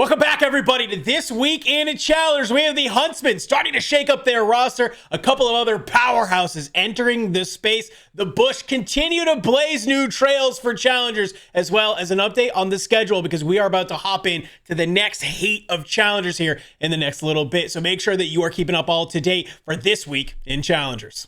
Welcome back, everybody, to This Week in Challengers. We have the Huntsmen starting to shake up their roster. A couple of other powerhouses entering this space. The Bush continue to blaze new trails for challengers, as well as an update on the schedule, because we are about to hop in to the next heat of challengers here in the next little bit. So make sure that you are keeping up all to date for This Week in Challengers.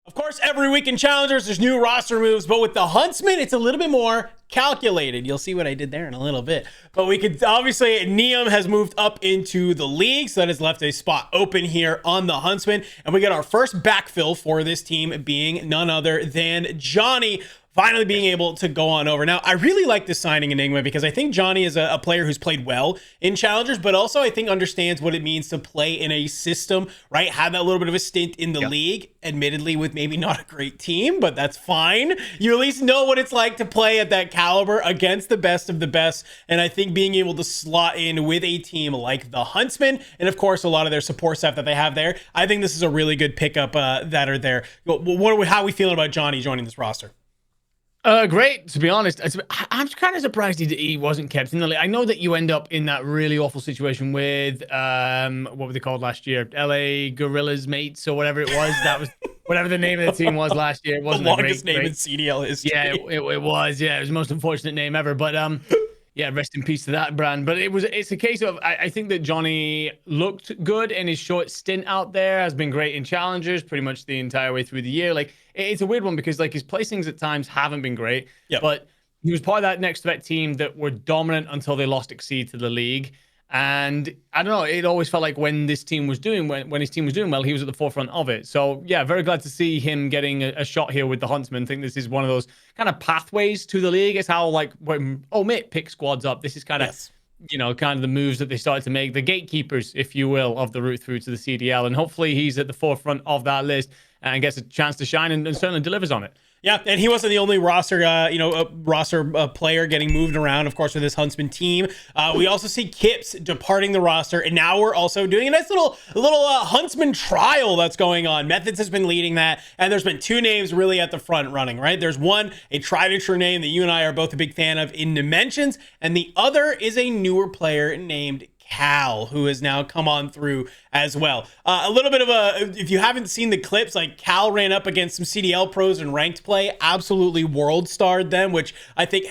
Of course, every week in Challengers, there's new roster moves, but with the Huntsmen, it's a little bit more calculated. You'll see what I did there in a little bit. But we could obviously, Neum has moved up into the league, so that has left a spot open here on the Huntsmen. And we get our first backfill for this team being none other than Johnny, finally being able to go on over. Now, I really like this signing, Enigma, because I think Johnny is a player who's played well in Challengers, but also I think understands what it means to play in a system, right? Had that little bit of a stint in the league, admittedly with maybe not a great team, but that's fine. You at least know what it's like to play at that caliber against the best of the best. And I think being able to slot in with a team like the Huntsmen, and of course, a lot of their support staff that they have there, I think this is a really good pickup that are there. How are we feeling about Johnny joining this roster? Great, to be honest. I'm kind of surprised he wasn't kept in the league. I know that you end up in that really awful situation with what were they called last year? LA Gorillas Mates or whatever it was. That was whatever the name of the team was last year. It wasn't the longest name in CDL history. Yeah, it was. Yeah, it was the most unfortunate name ever. But yeah, rest in peace to that brand. But it's a case of I think that Johnny looked good in his short stint out there, has been great in Challengers pretty much the entire way through the year. Like, it's a weird one because like his placings at times haven't been great, but he was part of that next threat team that were dominant until they lost Exceed to the league. And I don't know, it always felt like when this team was doing, when his team was doing well, he was at the forefront of it. So yeah, very glad to see him getting a shot here with the Huntsmen. I think this is one of those kind of pathways to the league. It's how like when Omit pick squads up, this is kind of, you know, kind of the moves that they started to make, the gatekeepers, if you will, of the route through to the CDL. And hopefully he's at the forefront of that list and gets a chance to shine and certainly delivers on it. Yeah, and he wasn't the only roster, player getting moved around, of course, with this Huntsman team. We also see Kips departing the roster, and now we're also doing a nice little Huntsman trial that's going on. Methods has been leading that, and there's been two names really at the front running, right? There's one, a tried and true name that you and I are both a big fan of in Dimensions, and the other is a newer player named Cal, who has now come on through as well. A little bit of if you haven't seen the clips, like Cal ran up against some CDL pros in ranked play, absolutely world starred them, which I think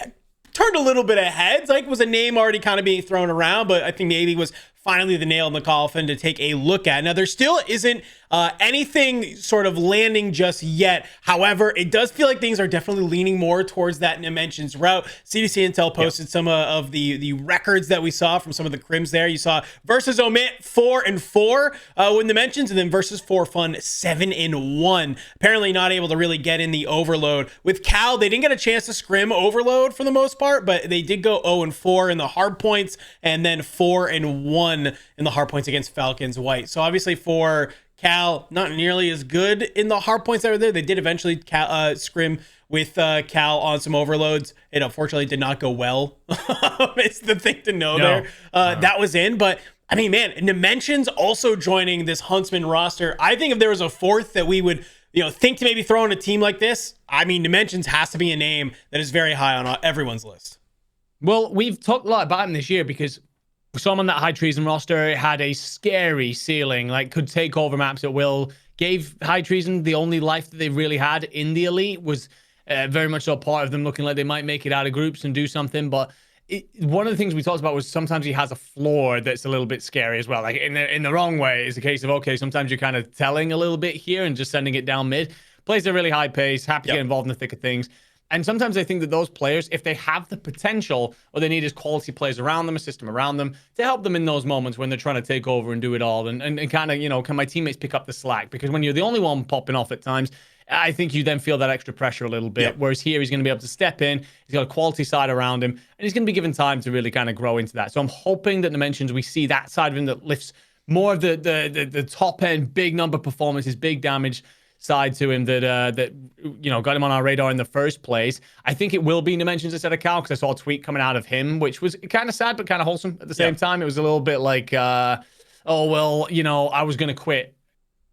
turned a little bit of heads. Like, was a name already kind of being thrown around, but I think maybe was finally the nail in the coffin to take a look at. Now, there still isn't anything sort of landing just yet. However, it does feel like things are definitely leaning more towards that Dimensions route. CDC Intel posted some of the records that we saw from some of the crims there. You saw versus Omit 4-4 with Dimensions, and then versus For Fun 7-1. Apparently not able to really get in the overload. With Cal, they didn't get a chance to scrim overload for the most part, but they did go 0-4 in the hard points, and then 4-1 in the hard points against Falcons White. So obviously for Cal, not nearly as good in the hard points that were there. They did eventually scrim with Cal on some overloads. It unfortunately did not go well. It's the thing to know there. That was in, but I mean, man, Dimensions also joining this Huntsman roster. I think if there was a fourth that we would, think to maybe throw in a team like this, I mean, Dimensions has to be a name that is very high on everyone's list. Well, we've talked a lot about him this year because someone that High Treason roster had a scary ceiling, like could take over maps at will, gave High Treason the only life that they really had in the Elite, was very much so part of them looking like they might make it out of groups and do something. But one of the things we talked about was sometimes he has a floor that's a little bit scary as well. Like in the wrong way is a case of, okay, sometimes you're kind of telling a little bit here and just sending it down mid. Plays a really high pace, happy to get involved in the thick of things. And sometimes I think that those players, if they have the potential, what they need is quality players around them, a system around them to help them in those moments when they're trying to take over and do it all. And kind of, can my teammates pick up the slack? Because when you're the only one popping off at times, I think you then feel that extra pressure a little bit. Whereas here, he's going to be able to step in. He's got a quality side around him, and he's going to be given time to really kind of grow into that. So I'm hoping that Dimensions, we see that side of him that lifts more of the top end, big number performances, big damage side to him that got him on our radar in the first place. I think it will be Dimensions instead of Cal, because I saw a tweet coming out of him, which was kind of sad but kind of wholesome at the same time. It was a little bit like, I was going to quit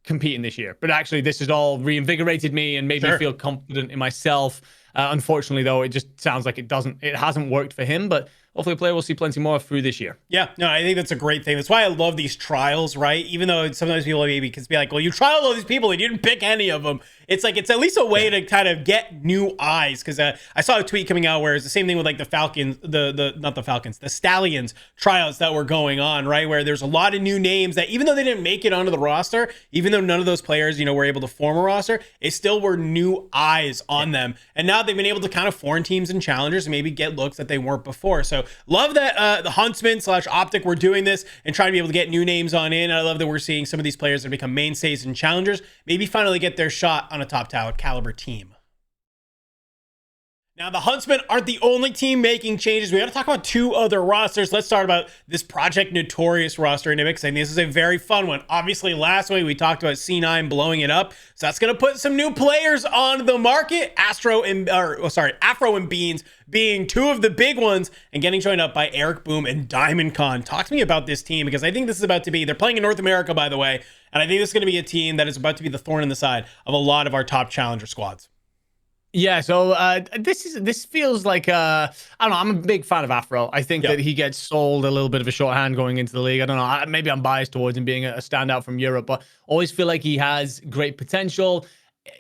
competing this year, but actually this has all reinvigorated me and made me feel confident in myself. Unfortunately, though, it just sounds like it hasn't worked for him, but hopefully a player we'll see plenty more through this year. Yeah, no, I think that's a great thing. That's why I love these trials, right? Even though sometimes people maybe can be like, well, you trialed all these people and you didn't pick any of them. It's like, it's at least a way to kind of get new eyes. Because I saw a tweet coming out where it's the same thing with like the Falcons, the Stallions trials that were going on, right? Where there's a lot of new names that even though they didn't make it onto the roster, even though none of those players, were able to form a roster, it still were new eyes on them. And now they've been able to kind of form teams and challengers and maybe get looks that they weren't before. So love that the Huntsmen / Optic were doing this and trying to be able to get new names on in. And I love that we're seeing some of these players that become mainstays and challengers maybe finally get their shot on a top caliber team. Now, the Huntsmen aren't the only team making changes. We got to talk about two other rosters. Let's start about this Project Notorious roster in because I think this is a very fun one. Obviously, last week we talked about C9 blowing it up. So that's going to put some new players on the market. Afro and Beans being two of the big ones and getting joined up by Eric Boom and Diamond Con. Talk to me about this team because I think this is about to be, they're playing in North America, by the way. And I think this is going to be a team that is about to be the thorn in the side of a lot of our top challenger squads. Yeah, so this feels like I don't know. I'm a big fan of Afro. I think that he gets sold a little bit of a shorthand going into the league. I don't know. Maybe I'm biased towards him being a standout from Europe, but always feel like he has great potential.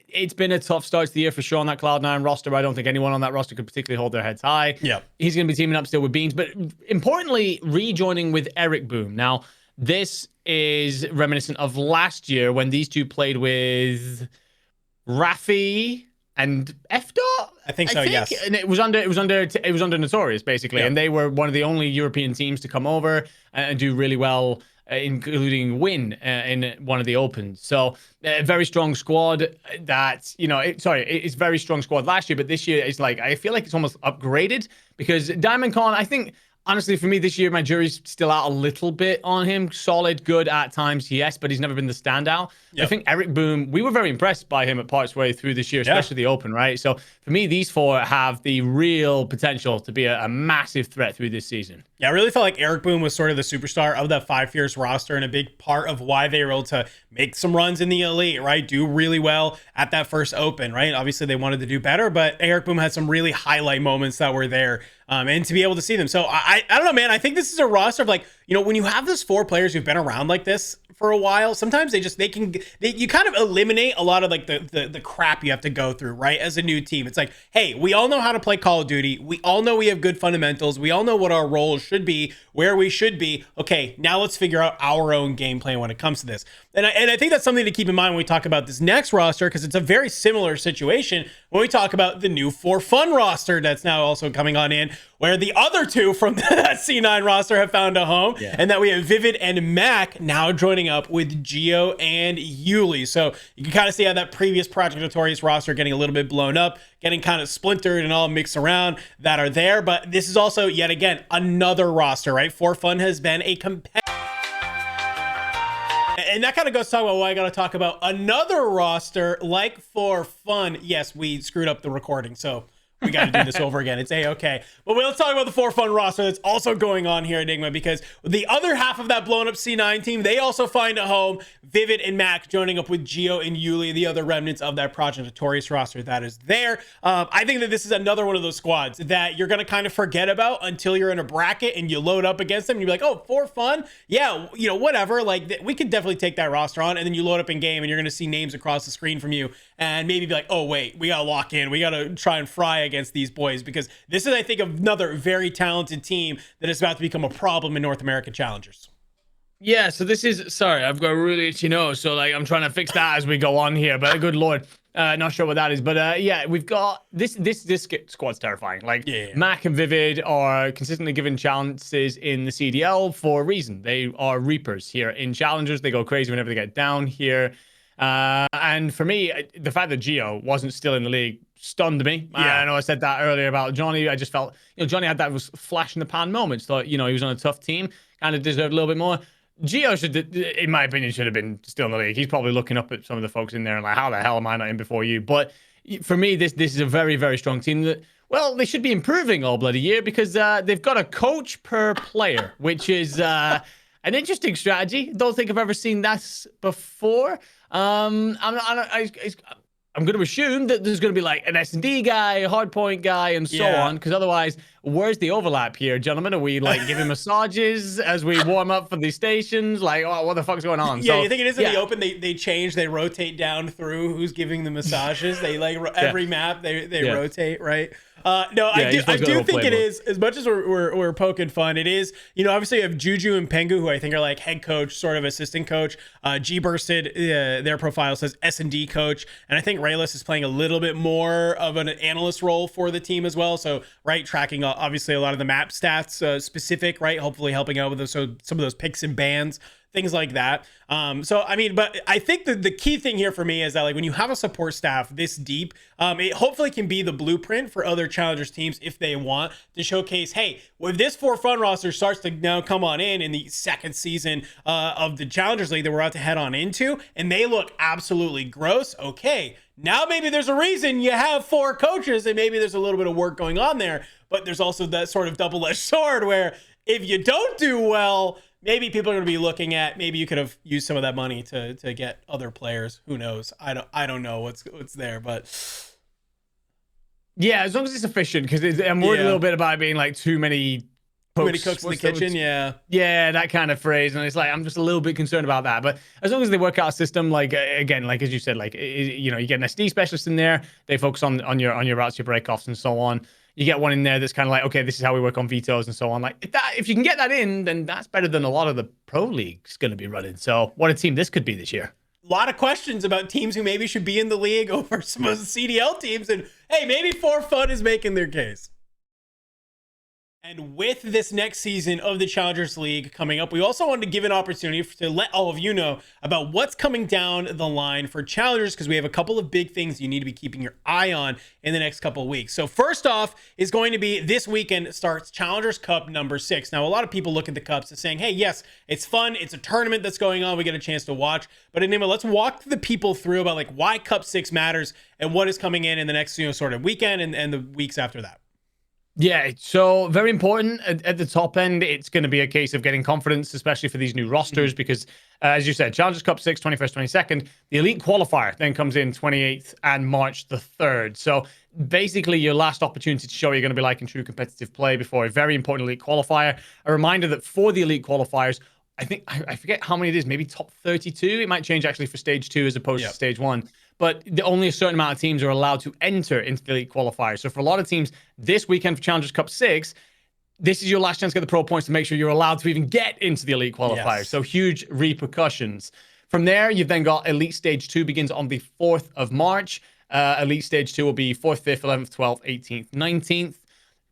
It's been a tough start to the year for sure on that Cloud9 roster. I don't think anyone on that roster could particularly hold their heads high. Yeah, he's going to be teaming up still with Beans, but importantly, rejoining with Eric Boom. Now, this is reminiscent of last year when these two played with Rafi and F-Dot? I think so, yes. And it was under Notorious, basically. And they were one of the only European teams to come over and do really well, including win in one of the opens. So a very strong squad that, it's very strong squad last year, but this year it's like, I feel like it's almost upgraded because Diamond Con, I think, honestly, for me this year, my jury's still out a little bit on him. Solid, good at times, yes, but he's never been the standout. Yep. I think Eric Boom, we were very impressed by him at parts way through this year, especially the Open, right? So for me, these four have the real potential to be a massive threat through this season. Yeah, I really felt like Eric Boom was sort of the superstar of that Five Fierce roster and a big part of why they were able to make some runs in the elite, right? Do really well at that first Open, right? Obviously, they wanted to do better, but Eric Boom had some really highlight moments that were there. And to be able to see them. So I don't know, man. I think this is a roster of like, when you have those four players who've been around like this for a while, sometimes you kind of eliminate a lot of like the crap you have to go through, right? As a new team. It's like, hey, we all know how to play Call of Duty. We all know we have good fundamentals. We all know what our roles should be, where we should be. Okay, now let's figure out our own game plan when it comes to this. And I think that's something to keep in mind when we talk about this next roster, because it's a very similar situation when we talk about the new For Fun roster that's now also coming on in, where the other two from that C9 roster have found a home, and that we have Vivid and Mac now joining up with Geo and Yuli. So you can kind of see how that previous Project Notorious roster getting a little bit blown up, getting kind of splintered and all mixed around that are there. But this is also, yet again, another roster, right? For Fun has been a competitive. And that kind of goes to talk about why I got to talk about another roster like For Fun. Yes, we screwed up the recording, so we got to do this over again. It's A-okay. But let's talk about the For Fun roster that's also going on here, Enigma, because the other half of that blown up C9 team, they also find a home. Vivid and Mac joining up with Geo and Yuli, the other remnants of that Project Notorious roster that is there. I think that this is another one of those squads that you're going to kind of forget about until you're in a bracket and you load up against them and you're like, oh, For Fun? Yeah, whatever. Like, we could definitely take that roster on. And then you load up in game and you're going to see names across the screen from you and maybe be like, oh, wait, we got to lock in. We got to try and fry against these boys, because this is, I think, another very talented team that is about to become a problem in North American challengers. Yeah, so this is, sorry, I've got a really itchy nose, so like I'm trying to fix that as we go on here, but good lord, not sure what that is, but yeah, we've got this squad's terrifying. Like, Mac and Vivid are consistently given chances in the CDL for a reason. They are reapers here in challengers. They go crazy whenever they get down here. And for me, the fact that Geo wasn't still in the league stunned me. I know I said that earlier about Johnny. I just felt, Johnny had that flash in the pan moments. Thought, he was on a tough team, kind of deserved a little bit more. Geo in my opinion, should have been still in the league. He's probably looking up at some of the folks in there and like, how the hell am I not in before you? But for me, this is a very, very strong team that, well, they should be improving all bloody year, because they've got a coach per player, which is an interesting strategy. Don't think I've ever seen that before. I'm going to assume that there's going to be like an S&D guy, a hardpoint guy, and so on, because otherwise, where's the overlap here, gentlemen? Are we like giving massages as we warm up for these stations? Like, oh, what the fuck's going on? Yeah, you think it is in the open? They change, they rotate down through who's giving the massages. They like every map they rotate, right? No, I do think it is, as much as we're poking fun, it is, obviously you have Juju and Pengu, who I think are like head coach, sort of assistant coach. G Bursted, their profile says S&D coach, and I think Rayless is playing a little bit more of an analyst role for the team as well. So, right, tracking obviously a lot of the map stats specific, right? Hopefully helping out with those, some of those picks and bans, things like that. So, I mean, but I think the key thing here for me is that, like, when you have a support staff this deep, it hopefully can be the blueprint for other challengers teams if they want to showcase, hey, if this for fun roster starts to now come on in the second season of the Challengers League that we're about to head on into, and they look absolutely gross, okay, now maybe there's a reason you have 4 coaches, and maybe there's a little bit of work going on there, but there's also that sort of double-edged sword where if you don't do well, maybe people are going to be looking at, maybe you could have used some of that money to get other players. Who knows? I don't know what's there, but yeah, as long as it's efficient, because I'm worried a little bit about it being like too many cooks in the kitchen. Yeah, that kind of phrase, and it's like I'm just a little bit concerned about that. But as long as they work out a system, like again, like as you said, like you get an SD specialist in there, they focus on your routes, your breakoffs, and so on. You get one in there that's kind of like, okay, this is how we work on vetoes and so on. Like if you can get that in, then that's better than a lot of the pro leagues going to be running. So what a team this could be this year. A lot of questions about teams who maybe should be in the league over some of the CDL teams. And hey, maybe For Fun is making their case. And with this next season of the Challengers League coming up, we also wanted to give an opportunity to let all of you know about what's coming down the line for Challengers, because we have a couple of big things you need to be keeping your eye on in the next couple of weeks. So first off is going to be this weekend starts Challengers Cup number 6. Now, a lot of people look at the Cups as saying, hey, yes, it's fun. It's a tournament that's going on. We get a chance to watch. But Enigma, let's walk the people through about like why Cup 6 matters and what is coming in the next sort of weekend and the weeks after that. Yeah, so very important at the top end. It's going to be a case of getting confidence, especially for these new rosters, because as you said, Challengers Cup 6, 21st, 22nd. The Elite Qualifier then comes in 28th and March the 3rd. So basically your last opportunity to show you're going to be like in true competitive play before a very important Elite Qualifier. A reminder that for the Elite Qualifiers, I think, I forget how many it is, maybe top 32. It might change actually for stage 2 as opposed to stage 1. But only a certain amount of teams are allowed to enter into the Elite Qualifiers. So for a lot of teams, this weekend for Challengers Cup 6, this is your last chance to get the pro points to make sure you're allowed to even get into the Elite Qualifiers. Yes. So huge repercussions. From there, you've then got Elite Stage 2 begins on the 4th of March. Elite Stage 2 will be 4th, 5th, 11th, 12th, 18th, 19th.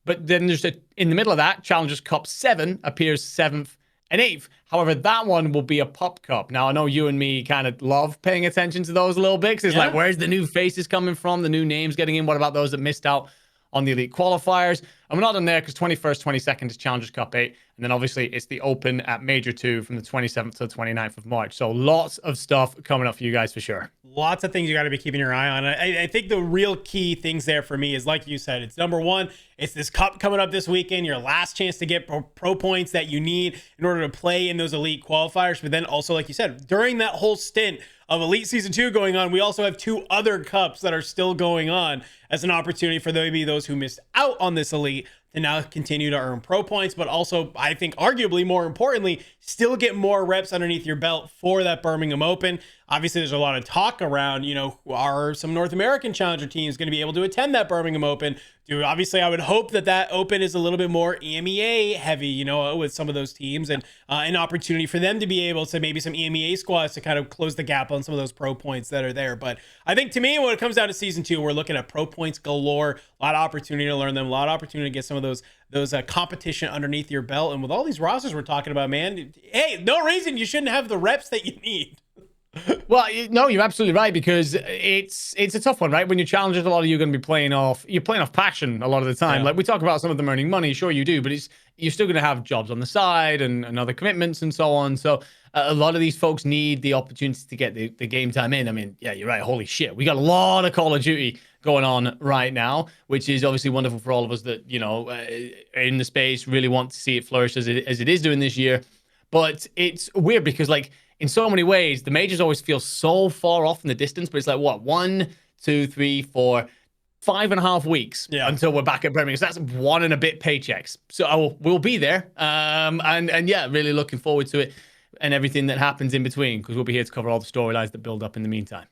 But then there's in the middle of that, Challengers Cup 7 appears 7th and 8th. However, that one will be a Pup Cup. Now, I know you and me kind of love paying attention to those a little bit, because it's like, where's the new faces coming from? The new names getting in? What about those that missed out on the Elite Qualifiers? And we're not done there, because 21st, 22nd is Challengers Cup 8. And then obviously it's the Open at Major 2 from the 27th to the 29th of March. So lots of stuff coming up for you guys for sure. Lots of things you got to be keeping your eye on. I think the real key things there for me is, like you said, it's number one, it's this cup coming up this weekend, your last chance to get pro points that you need in order to play in those elite qualifiers. But then also, like you said, during that whole stint of Elite Season 2 going on, we also have 2 other cups that are still going on as an opportunity for maybe those who missed out on this elite to now continue to earn pro points, but also, I think, arguably more importantly, still get more reps underneath your belt for that Birmingham Open. Obviously, there's a lot of talk around, are some North American challenger teams going to be able to attend that Birmingham Open? Obviously, I would hope that Open is a little bit more EMEA heavy, with some of those teams, and an opportunity for them to be able to maybe some EMEA squads to kind of close the gap on some of those pro points that are there. But I think, to me, when it comes down to Season 2, we're looking at pro points galore, a lot of opportunity to learn them, a lot of opportunity to get some of those competition underneath your belt. And with all these rosters we're talking about, man, hey, no reason you shouldn't have the reps that you need. Well, no, you're absolutely right, because it's a tough one, right? When you're challengers, a lot of you are going to be playing off passion a lot of the time. Like, we talk about some of them earning money, sure you do, but you're still going to have jobs on the side and other commitments and so on. So a lot of these folks need the opportunity to get the game time in. I mean, yeah, you're right. Holy shit. We got a lot of Call of Duty going on right now, which is obviously wonderful for all of us that, are in the space, really want to see it flourish as it is doing this year. But it's weird because, like, in so many ways, the majors always feel so far off in the distance, but it's like, what, 1, 2, 3, 4, 5.5 weeks until we're back at Birmingham. So that's 1 and a bit paychecks. So we'll be there. And yeah, really looking forward to it and everything that happens in between, because we'll be here to cover all the storylines that build up in the meantime.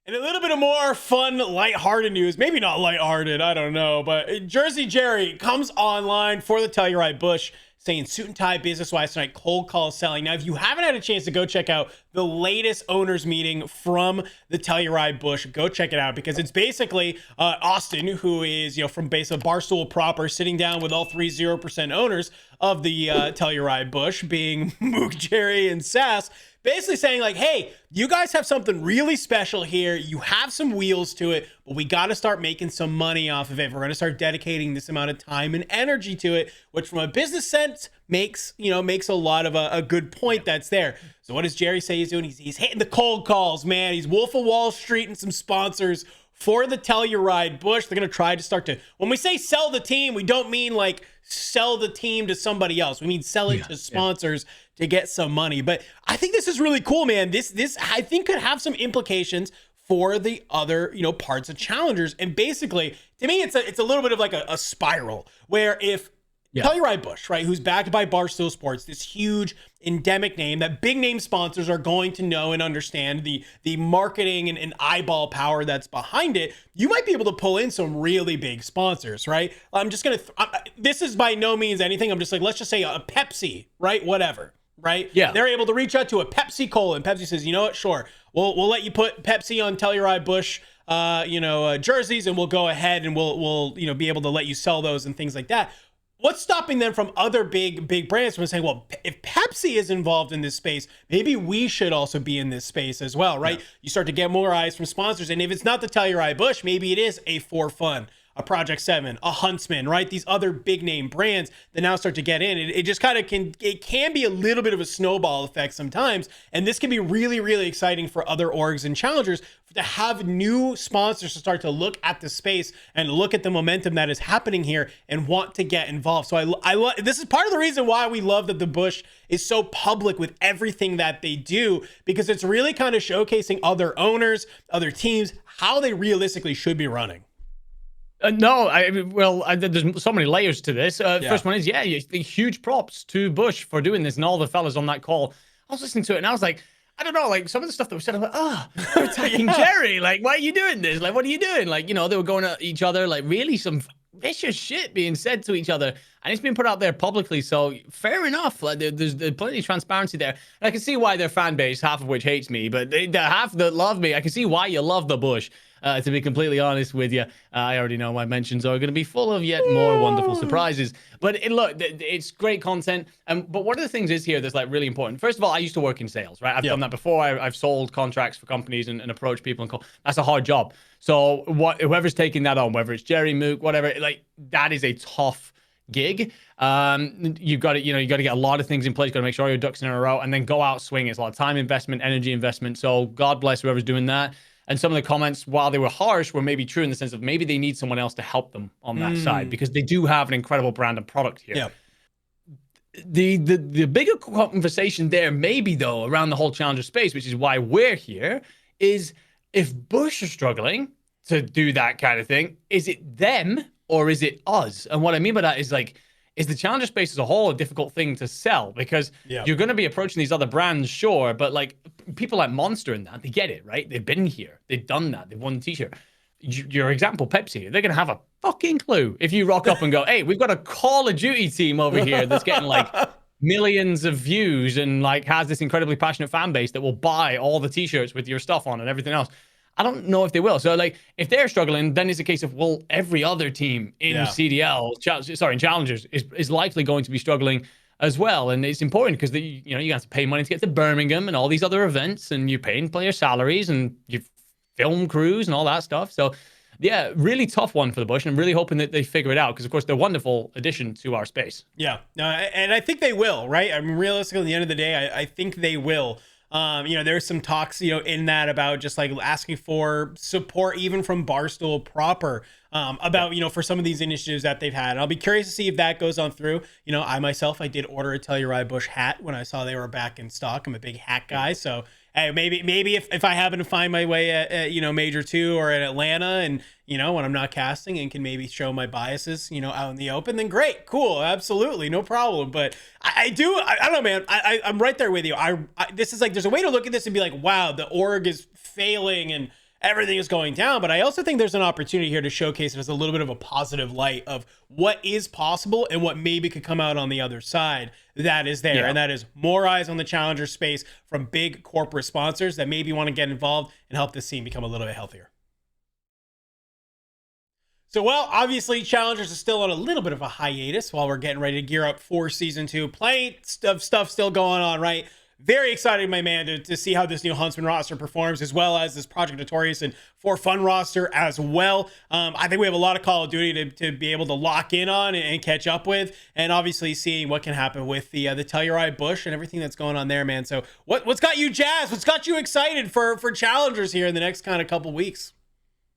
And a little bit of more fun, lighthearted news. Maybe not lighthearted, I don't know. But Jersey Jerry comes online for the Telluride Bush, saying suit and tie business-wise tonight, cold call selling. Now, if you haven't had a chance to go check out the latest owners meeting from the Telluride Bush, go check it out, because it's basically Austin, who is, from base of Barstool proper, sitting down with all 3 0% owners of the Telluride Bush, being Mook, Jerry, and Sass, basically saying like, hey, you guys have something really special here. You have some wheels to it, but we got to start making some money off of it. We're going to start dedicating this amount of time and energy to it, which from a business sense makes a lot of a good point that's there. So what does Jerry say he's doing? He's hitting the cold calls, man. He's Wolf of Wall Street and some sponsors for the Telluride Bush. They're going to try to start to, when we say sell the team, we don't mean like sell the team to somebody else. We mean sell it to sponsors to get some money. But I think this is really cool, man. This I think could have some implications for the other, parts of challengers. And basically, to me, it's a little bit of like a spiral where if Telluride Bush, right, who's backed by Barstool Sports, this huge endemic name that big name sponsors are going to know and understand the marketing and eyeball power that's behind it, you might be able to pull in some really big sponsors, right? I'm just going to, this is by no means anything. I'm just like, let's just say a Pepsi, right? Whatever, right? Yeah. They're able to reach out to a Pepsi Cola, and Pepsi says, you know what? Sure. We'll let you put Pepsi on Telluride Bush, jerseys, and we'll go ahead and we'll be able to let you sell those and things like that. What's stopping them from other big brands from saying, well, if Pepsi is involved in this space, maybe we should also be in this space as well, right? Yeah. You start to get more eyes from sponsors. And if it's not the Telluride Bush, maybe it is a For Fun, a Project 7, a Huntsman, right? These other big name brands that now start to get in. It just kind of can be a little bit of a snowball effect sometimes. And this can be really, really exciting for other orgs and challengers to have new sponsors to start to look at the space and look at the momentum that is happening here and want to get involved. So I love, this is part of the reason why we love that the Bush is so public with everything that they do, because it's really kind of showcasing other owners, other teams, how they realistically should be running. There's so many layers to this. First one is, huge props to Bush for doing this and all the fellas on that call. I was listening to it and I was like, I don't know, like some of the stuff that was said, I'm like, they're attacking Jerry. Like, why are you doing this? Like, what are you doing? Like, they were going at each other, like really some vicious shit being said to each other. And it's been put out there publicly. So fair enough. Like, there's plenty of transparency there. And I can see why their fan base, half of which hates me, but the half that love me, I can see why you love the Bush. To be completely honest with you, I already know my mentions are going to be full of yet more wonderful surprises. But it's great content. But one of the things is here that's like really important. First of all, I used to work in sales, right? I've done that before. I've sold contracts for companies and approached people and call. That's a hard job. So whoever's taking that on, whether it's Jerry, Mook, whatever, like that is a tough gig. You've got to, you got to get a lot of things in place. Got to make sure your ducks in a row, and then go out swinging. It's a lot of time investment, energy investment. So God bless whoever's doing that. And some of the comments, while they were harsh, were maybe true in the sense of maybe they need someone else to help them on that side, because they do have an incredible brand and product here. Yeah. The bigger conversation there, maybe though, around the whole challenger space, which is why we're here, is if Bush are struggling to do that kind of thing, is it them or is it us? And what I mean by that is like, is the challenger space as a whole a difficult thing to sell? Because you're going to be approaching these other brands, sure, but like people like Monster and that, they get it, right? They've been here. They've done that. They've won the t-shirt. Your example, Pepsi, they're going to have a fucking clue if you rock up and go, hey, we've got a Call of Duty team over here that's getting like millions of views and like has this incredibly passionate fan base that will buy all the t-shirts with your stuff on and everything else. I don't know if they will. So, like, if they're struggling, then it's a case of, well, every other team in CDL, in Challengers, is likely going to be struggling as well. And it's important because you have to pay money to get to Birmingham and all these other events, and you're paying player salaries and you film crews and all that stuff. So, yeah, really tough one for the Bush, and I'm really hoping that they figure it out because, of course, they're a wonderful addition to our space. Yeah, and I think they will, right? I mean, realistically, at the end of the day, I think they will. There's some talks, in that about just like asking for support even from Barstool proper, about, for some of these initiatives that they've had. And I'll be curious to see if that goes on through. I did order a Telluride Bush hat when I saw they were back in stock. I'm a big hat guy. So hey, maybe if I happen to find my way at you know, Major 2 or at Atlanta, and you know, when I'm not casting and can maybe show my biases, you know, out in the open, then great, cool, absolutely, no problem. But I don't know, man. I'm right there with you. This is like, there's a way to look at this and be like, wow, the org is failing and everything is going down. But I also think there's an opportunity here to showcase it as a little bit of a positive light of what is possible and what maybe could come out on the other side that is there. Yeah. And that is more eyes on the challenger space from big corporate sponsors that maybe want to get involved and help this scene become a little bit healthier. So, well, obviously, Challengers is still on a little bit of a hiatus while we're getting ready to gear up for Season 2. Plenty of stuff still going on, right? Very excited, my man, to see how this new Huntsman roster performs, as well as this Project Notorious and For Fun roster as well. I think we have a lot of Call of Duty to be able to lock in on and catch up with, and obviously seeing what can happen with the Telluride Bush and everything that's going on there, man. So what's got you jazzed? What's got you excited for Challengers here in the next kind of couple weeks?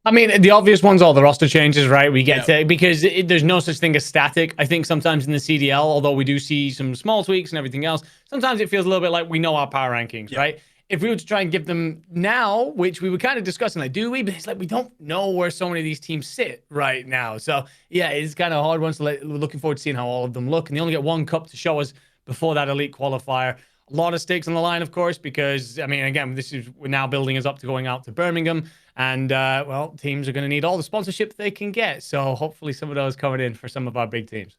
I mean, the obvious ones are the roster changes, right? We get to, because there's no such thing as static. I think sometimes in the CDL, although we do see some small tweaks and everything else, sometimes it feels a little bit like we know our power rankings, right? If we were to try and give them now, which we were kind of discussing, like, do we? But it's like, we don't know where so many of these teams sit right now. So, yeah, it's kind of hard ones. We're looking forward to seeing how all of them look. And they only get one cup to show us before that elite qualifier. A lot of stakes on the line, of course, because, I mean, again, we're now building us up to going out to Birmingham. And, well, teams are going to need all the sponsorship they can get. So hopefully some of those coming in for some of our big teams.